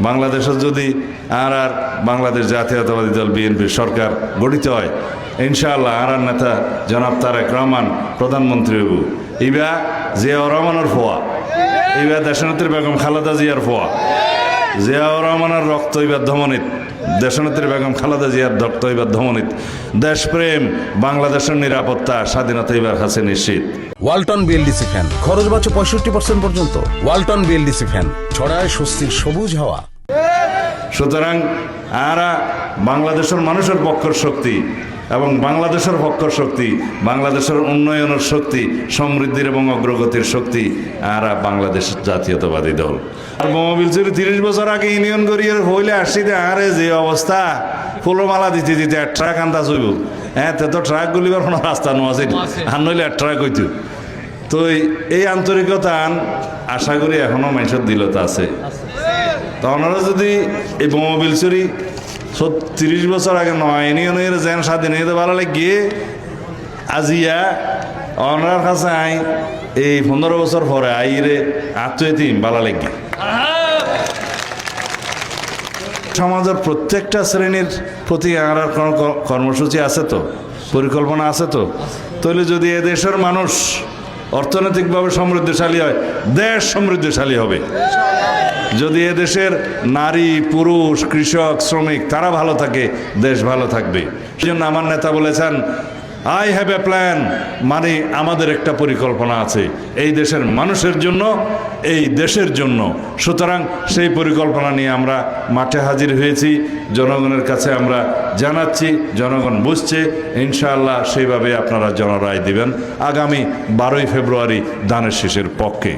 বাংলাদেশে যদি আর বাংলাদেশ জাতীয়তাবাদী দল বিএনপি সরকার গঠিত হয়, ইনশাআল্লাহ আর নেতা জনাব তারেক রহমান প্রধানমন্ত্রী হইব। ইবা জিয়াউর রহমানের ফোয়া, ইবা দেশনেত্রী বেগম খালেদা জিয়ার ফোয়া। জিয়াউর রহমানের রক্ত ইবার ধমনিত, দেশনেত্রী বেগম খালেদা জিয়ার রক্ত ইবার ধমনিত। দেশপ্রেম, বাংলাদেশের নিরাপত্তা, স্বাধীনতা এবার কাছে নিশ্চিত। ওয়ালটন বিএলডিসি ফ্যান, খরচ বাঁচে 65% পর্যন্ত। ওয়ালটন বিএলডিসি ফ্যান ছড়ায় স্বস্তির সবুজ হাওয়া। সুতরাং আরা বাংলাদেশের মানুষের পক্ষের শক্তি এবং বাংলাদেশের পক্ষের শক্তি, বাংলাদেশের উন্নয়নের শক্তি, সমৃদ্ধির এবং অগ্রগতির শক্তি আরা বাংলাদেশ জাতীয়তাবাদী দল। আর বোমাবিল চুরি 30 বছর আগে ইউনিয়ন করিয়ে হইলে আসছি আরে যে অবস্থা, ফুলমালা দিতে দিতে ট্রাক আনতা চইব। হ্যাঁ, তে তো ট্রাক গুলিবার কোনো রাস্তা নো আছে, আর নইলে ট্রাক হইতো। তো এই আন্তরিকতা আশা করি এখনো মানুষের দিলতা আছে। তো ওনারা যদি এই বোমাবিল চুরি 30 বছর আগে নয় ইউনিয়নের যেন স্বাধীন হইতে ভালো লাগিয়ে আজিয়া ওনার কাছে আই এই 15 বছর পরে আইরে আত্মীয়তিম ভালো লাগিয়ে। সমাজের প্রত্যেকটা শ্রেণীর প্রতি আর কোনো কর্মসূচি আছে তো, পরিকল্পনা আছে তো। তাহলে যদি এদেশের মানুষ অর্থনৈতিকভাবে সমৃদ্ধশালী হয়, দেশ সমৃদ্ধশালী হবে। যদি এদেশের নারী, পুরুষ, কৃষক, শ্রমিক তারা ভালো থাকে, দেশ ভালো থাকবে। সেই জন্য আমার নেতা বলেছেন, আই হ্যাভ এ প্ল্যান, মানে আমাদের একটা পরিকল্পনা আছে এই দেশের মানুষের জন্য, এই দেশের জন্য। সুতরাং সেই পরিকল্পনা নিয়ে আমরা মাঠে হাজির হয়েছি, জনগণের কাছে আমরা জানাচ্ছি, জনগণ বুঝছে। ইনশাআল্লাহ সেইভাবে আপনারা জনরায় দিবেন আগামী 12ই ফেব্রুয়ারি ধানের শীষের পক্ষে।